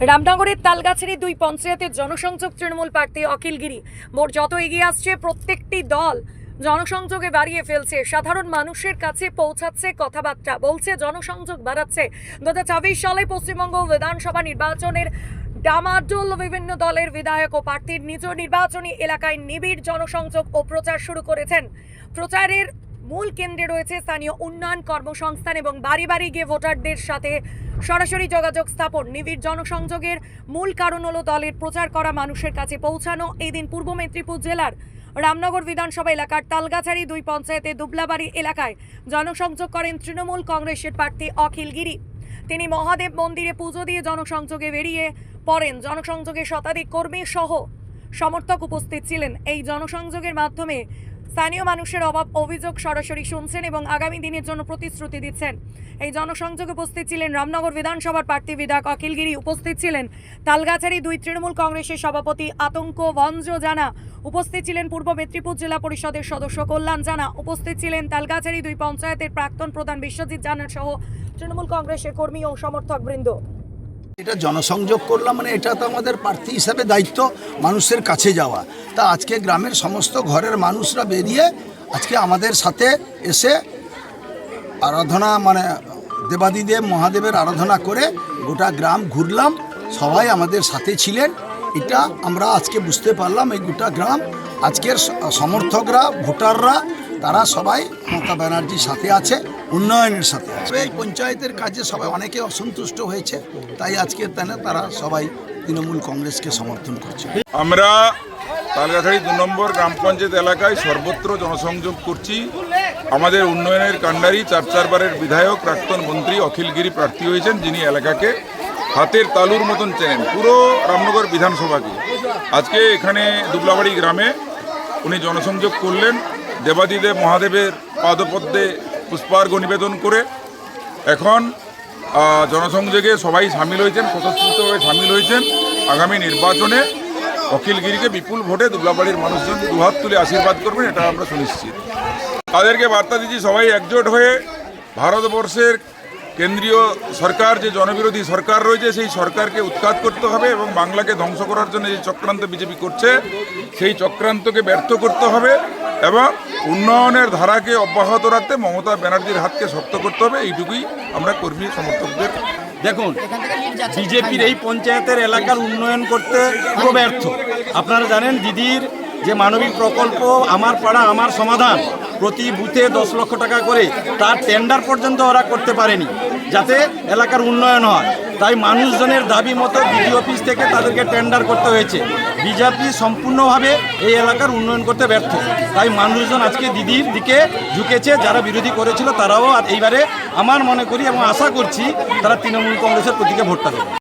রামনগরের তালগাছের দুই পঞ্চায়েতের জনসংযোগ তৃণমূল প্রার্থী অখিল গিরি মোট যত এগিয়ে আসছে প্রত্যেকটি দল জনসংযোগে বাড়িয়ে ফেলছে, সাধারণ মানুষের কাছে পৌঁছাচ্ছে, কথাবার্তা বলছে, জনসংযোগ বাড়াচ্ছে। 2024 সালে পশ্চিমবঙ্গ বিধানসভা নির্বাচনের ডামাডোল বিভিন্ন দলের বিধায়ক ও প্রার্থীর নিজ নির্বাচনী এলাকায় নিবিড় জনসংযোগ ও প্রচার শুরু করেছেন। প্রচারের মূল কেন্দ্রে রয়েছে স্থানীয় উন্নয়ন, কর্মসংস্থান এবং বাড়ি বাড়ি গিয়ে ভোটারদের সাথে সরাসরি যোগাযোগ স্থাপন। নিবিড় জনসংযোগের মূল কারণ হলো দলের প্রচার করা মানুষের কাছে পৌঁছানো। এই দিন পূর্ব মেদিনীপুর জেলার রামনগর বিধানসভা এলাকার তালগাছারি দুই পঞ্চায়েতে দুবলাবাড়ি এলাকায় জনসংযোগ করেন তৃণমূল কংগ্রেসের প্রার্থী অখিল গিরি। তিনি মহাদেব মন্দিরে পুজো দিয়ে জনসংযোগে বেরিয়ে পড়েন। জনসংযোগে শতাধিক কর্মী সহ সমর্থক উপস্থিত ছিলেন। এই জনসংযোগের মাধ্যমে স্থানীয় মানুষের অভিযোগ সরাসরি শুনছেন এবং আগামী দিনের জন্য প্রতিশ্রুতি দিচ্ছেন। এই জনসংযোগে উপস্থিত ছিলেন রামনগর বিধানসভার প্রার্থী বিধায়ক অখিল গিরি, উপস্থিত ছিলেন তালগাছারি দুই তৃণমূল কংগ্রেসের সভাপতি আতঙ্ক ভঞ্জ জানা, উপস্থিত ছিলেন পূর্ব মেদিনীপুর জেলা পরিষদের সদস্য কল্যাণ জানা, উপস্থিত ছিলেন তালগাছারি দুই পঞ্চায়েতের প্রাক্তন প্রধান বিশ্বজিৎ জানা সহ তৃণমূল কংগ্রেসের কর্মী ও সমর্থক বৃন্দ। এটা জনসংযোগ করলাম, মানে এটা তো আমাদের প্রার্থী হিসাবে দায়িত্ব মানুষের কাছে যাওয়া। তা আজকে গ্রামের সমস্ত ঘরের মানুষরা বেরিয়ে আজকে আমাদের সাথে এসে আরাধনা, মানে দেবাদিদেব মহাদেবের আরাধনা করে গোটা গ্রাম ঘুরলাম। সবাই আমাদের সাথে ছিলেন, এটা আমরা আজকে বুঝতে পারলাম। এই গোটা গ্রাম আজকের সমর্থকরা, ভোটাররা, তারা সবাই মমতা ব্যানার্জির সাথে আছে, উন্নয়নের সাথে আছে। এই পঞ্চায়েতের কাজে সবাই অনেকে অসন্তুষ্ট হয়েছে, তাই আজকে তারা সবাই তৃণমূল কংগ্রেসকে সমর্থন করছে। আমরা তালগাছারি 2 নম্বর গ্রাম পঞ্চায়েত এলাকায় সর্বত্র জনসংযোগ করছি। আমাদের উন্নয়নের কাণ্ডারি 4 বারের বিধায়ক প্রাক্তন মন্ত্রী অখিল গিরি প্রার্থী হয়েছেন, যিনি এলাকাকে হাতের তালুর মতন চেনেন, পুরো রামনগর বিধানসভাকে। আজকে এখানে দুবলাবাড়ি গ্রামে উনি জনসংযোগ করলেন, দেবাদিদেব মহাদেবের পাদপদ্মে পুষ্পার্ঘ্য নিবেদন করে। এখন জনসংযোগে সবাই সামিল হয়েছেন, স্বতঃস্ফূর্তভাবে সামিল হয়েছেন। আগামী নির্বাচনে অখিল গিরিকে বিপুল ভোটে দুবলাবাড়ির মানুষজন দুহাত তুলে আশীর্বাদ করবেন, এটা আমরা সুনিশ্চিত। তাদেরকে বার্তা দিচ্ছি, সবাই একজোট হয়ে ভারতবর্ষের কেন্দ্রীয় সরকার যে জনবিরোধী সরকার রয়েছে, সেই সরকারকে উৎখাত করতে হবে এবং বাংলাকে ধ্বংস করার জন্য যে চক্রান্ত বিজেপি করছে, সেই চক্রান্তকে ব্যর্থ করতে হবে এবং উন্নয়নের ধারাকে অব্যাহত রাখতে মমতা ব্যানার্জির হাতকে শক্ত করতে হবে। এইটুকুই আমরা কর্মী সমর্থকদের। দেখুন, বিজেপির এই পঞ্চায়েতের এলাকার উন্নয়ন করতে পুরো ব্যর্থ। আপনারা জানেন, দিদির যে মানবিক প্রকল্প আমার পাড়া আমার সমাধান, প্রতি বুথে 10 লক্ষ টাকা করে, তার টেন্ডার পর্যন্ত ওরা করতে পারেনি যাতে এলাকার উন্নয়ন হয়। তাই মানুষজনের দাবি মতো বিডিও অফিস থেকে তাদেরকে টেন্ডার করতে হয়েছে। বিজেপি সম্পূর্ণভাবে এই এলাকার উন্নয়ন করতে ব্যর্থ। তাই মানুষজন আজকে দিদির দিকে ঝুঁকেছে। যারা বিরোধী করেছিল তারাও এইবারে আমার মনে করি এবং আশা করছি তারা তৃণমূল কংগ্রেসের প্রতীকে ভোটটা দেবে।